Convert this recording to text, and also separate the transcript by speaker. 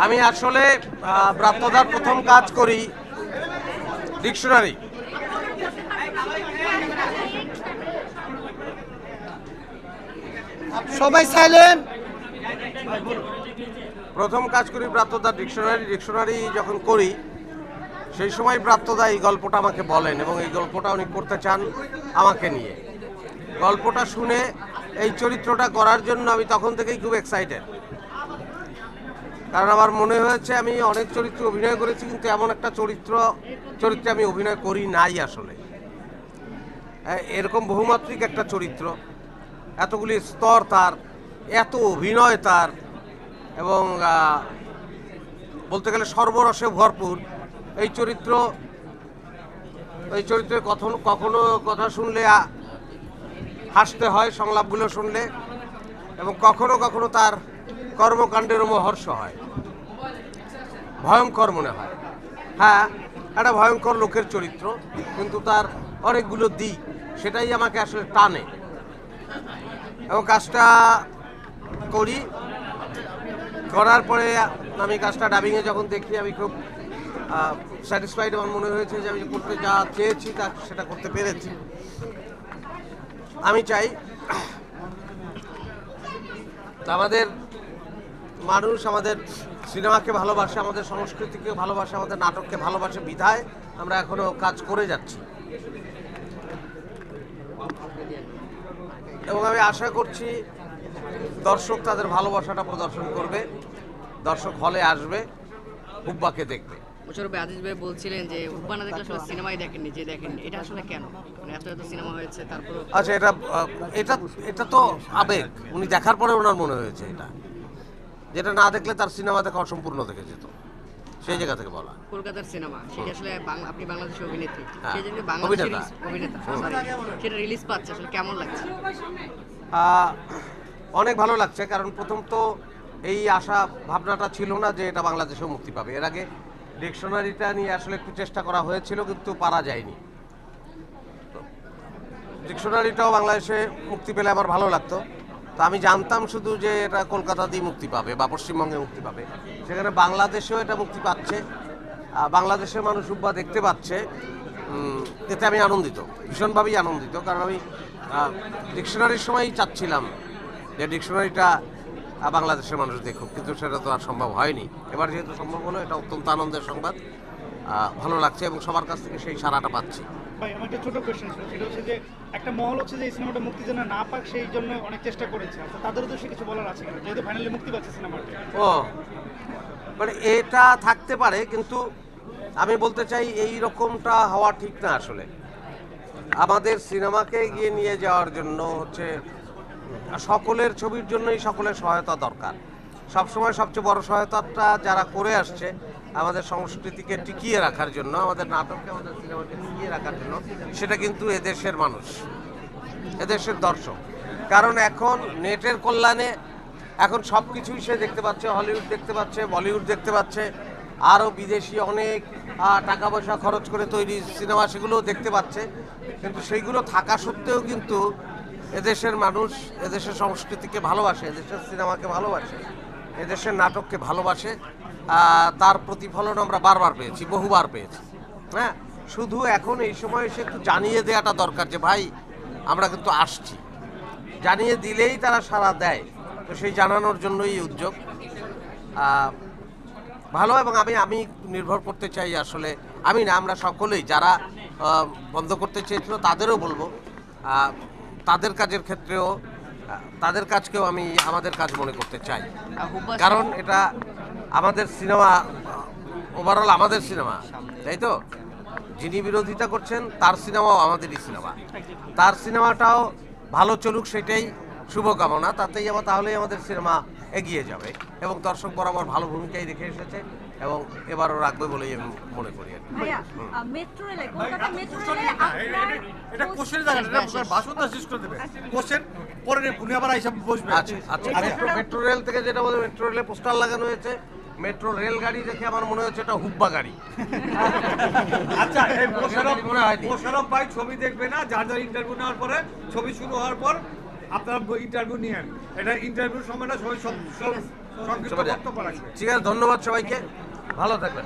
Speaker 1: আমি আসলে প্রাপ্তদার প্রথম কাজ করি ডিকশনারি।
Speaker 2: সবাই সাইলেন্ট।
Speaker 1: প্রথম কাজ করি প্রাপ্তদার ডিকশনারি যখন করি সেই সময় প্রাপ্তদা এই গল্পটা আমাকে বলেন এবং এই গল্পটা উনি করতে চান আমাকে নিয়ে। গল্পটা শুনে এই চরিত্রটা করার জন্য আমি তখন থেকেই খুব এক্সাইটেড, কারণ আমার মনে হয়েছে আমি অনেক চরিত্র অভিনয় করেছি কিন্তু এমন একটা চরিত্রে আমি অভিনয় করি নাই আসলে। এরকম বহুমাত্রিক একটা চরিত্র, এতগুলি স্তর তার, এত অভিনয় তার, এবং বলতে গেলে সর্বরসে ভরপুর এই চরিত্রের কখনো কথা শুনলে হাসতে হয় সংলাপগুলো শুনলে, এবং কখনো কখনো তার কর্মকাণ্ডের রোমহর্ষ হয়, ভয়ঙ্কর মনে হয়। হ্যাঁ, একটা ভয়ঙ্কর লোকের চরিত্র, কিন্তু তার অনেকগুলো দিক, সেটাই আমাকে আসলে টানে এবং কাজটা করার পরে আমি কাজটা ডাবিংয়ে যখন দেখি আমি খুব স্যাটিসফাইড। আমার মনে হয়েছে যে আমি করতে যা চেয়েছি তা সেটা করতে পেরেছি। আমি চাই আমাদের মানুষ আমাদের সিনেমাকে ভালোবাসে, আমাদের সংস্কৃতিকে ভালোবাসে, আমাদের নাটককে ভালোবাসে বিধায় আমরা এখনো কাজ করে যাচ্ছি এবং আমি আশা করছি দর্শক তাদের ভালোবাসাটা প্রদর্শন করবে, দর্শক হলে আসবে, হুব্বাকে দেখবে।
Speaker 3: মোশাররফ ভাই, আজিজ ভাই বলছিলেন যে হুব্বা না দেখলে আসলে সিনেমাই দেখেননি, যে দেখেননি, এটা আসলে কেন? মানে এত সিনেমা হয়েছে তারপর।
Speaker 1: আচ্ছা, এটা তো আবেগ, উনি দেখার পরে ওনার মনে হয়েছে এটা, যেটা না দেখলে তার সিনেমা দেখা অসম্পূর্ণ থেকে যেত, সেই জায়গা থেকে বলা।
Speaker 3: কলকাতার সিনেমা, সেটা আসলে আপনি বাংলাদেশের অভিনেত্রী,
Speaker 1: হ্যাঁ,
Speaker 3: সেই জন্য বাংলাদেশের অভিনেতা, সেটা রিলিজ পাচ্ছে, আসলে কেমন লাগছে?
Speaker 1: অনেক ভালো লাগছে, কারণ প্রথম তো এই আশা ভাবনাটা ছিল না যে এটা বাংলাদেশেও মুক্তি পাবে। এর আগে ডিকশনারিটা নিয়ে আসলে একটু চেষ্টা করা হয়েছিল কিন্তু পারা যায়নি। ডিকশনারিটাও বাংলাদেশে মুক্তি পেলে আমার ভালো লাগতো। তো আমি জানতাম শুধু যে এটা কলকাতাতেই মুক্তি পাবে বা পশ্চিমবঙ্গে মুক্তি পাবে, সেখানে বাংলাদেশেও এটা মুক্তি পাচ্ছে, বাংলাদেশের মানুষ হুব্বা দেখতে পাচ্ছে, এতে আমি আনন্দিত, ভীষণভাবেই আনন্দিত। কারণ আমি ডিকশনারির সময়ই চাচ্ছিলাম যে ডিকশনারিটা বাংলাদেশের মানুষ দেখুক, কিন্তু সেটা তো আর সম্ভব হয়নি। এবার যেহেতু সম্ভব হলো, এটা অত্যন্ত আনন্দের সংবাদ, ভালো লাগছে এবং সবার কাছ থেকে সেই সাড়াটা পাচ্ছি।
Speaker 2: ভাই, আমার একটা ছোট কোয়েশ্চেন ছিল, সেটা হচ্ছে যে একটা মহল হচ্ছে যে এই সিনেমাটা মুক্তি যেন না পাক সেই জন্য অনেক চেষ্টা করেছে, আচ্ছা তাদের উদ্দেশ্যে কিছু বলার আছে কিনা, যেহেতু ফাইনালি মুক্তি পাচ্ছে সিনেমাটা?
Speaker 1: মানে এটা থাকতে পারে, কিন্তু আমি বলতে চাই এই রকমটা হওয়া ঠিক না। আসলে আমাদের সিনেমাকে এগিয়ে নিয়ে যাওয়ার জন্য হচ্ছে সকলের ছবির জন্যই সকলের সহায়তা দরকার। সবসময় সবচেয়ে বড় সহায়তাটা যারা করে আসছে আমাদের সংস্কৃতিকে টিকিয়ে রাখার জন্য, আমাদের নাটককে, আমাদের সিনেমাকে টিকিয়ে রাখার জন্য, সেটা কিন্তু এদেশের মানুষ, এদেশের দর্শক। কারণ এখন নেটের কল্যাণে এখন সব কিছুই সে দেখতে পাচ্ছে, হলিউড দেখতে পাচ্ছে, বলিউড দেখতে পাচ্ছে, আরও বিদেশি অনেক টাকা পয়সা খরচ করে তৈরি সিনেমা সেগুলোও দেখতে পাচ্ছে। কিন্তু সেইগুলো থাকা সত্ত্বেও কিন্তু এদেশের মানুষ এদেশের সংস্কৃতিকে ভালোবাসে, এদেশের সিনেমাকে ভালোবাসে, এদেশের নাটককে ভালোবাসে। তার প্রতিফলন আমরা বারবার পেয়েছি, বহুবার পেয়েছি। হ্যাঁ, শুধু এখন এই সময় এসে একটু জানিয়ে দেওয়াটা দরকার যে ভাই আমরা কিন্তু আসছি, জানিয়ে দিলেই তারা সাড়া দেয়। তো সেই জানানোর জন্যই এই উদ্যোগ ভালো। এবং আমি নির্ভর করতে চাই আসলে, আমি না, আমরা সকলেই যারা বন্ধ করতে চেয়েছিল তাদেরও বলবো, তাদের কাজের ক্ষেত্রেও তাদের কাজকেও আমি আমাদের কাজ মনে করতে চাই, কারণ এটা আমাদের সিনেমা, ওভারঅল আমাদের সিনেমা, তাই তো? যিনি বিরোধিতা করছেন তার সিনেমাও আমাদেরই সিনেমা, তার সিনেমাটাও ভালো চলুক সেটাই শুভকামনা। তাহলেই আমাদের সিনেমা এগিয়ে যাবে এবং দর্শক বরাবর ভালো ভূমিকাই রেখে এসেছে এবং এবারও রাখবে বলেই আমি মনে করি।
Speaker 4: মেট্রো রেলে, কলকাতা মেট্রো রেলে আপনার
Speaker 5: এটা কোশ্চেন জানেন, এটা বাসুদা শেষ করে দেবে কোশ্চেন, পরে উনি আবার আইসা বসবে।
Speaker 1: আচ্ছা, মেট্রো রেল থেকে যেটা বলে, মেট্রো রেলে পোস্টার লাগানো হয়েছে, মেট্রো রেলগাড়ি দেখে আমার মনে হচ্ছে এটা হুব্বা গাড়ি।
Speaker 5: আচ্ছা, এই মোশাররফ ভাই ছবি দেখবে না, যার যার ইন্টারভিউ নেওয়ার পরে ছবি শুরু হওয়ার পর আপনারা ইন্টারভিউ নিয়েন, এটা ইন্টারভিউর সময় না, সবাই সংক্ষিপ্ত
Speaker 1: সবাই যান।
Speaker 5: বক্তব্য রাখবে।
Speaker 1: ঠিক আছে, ধন্যবাদ সবাইকে, ভালো থাকবেন।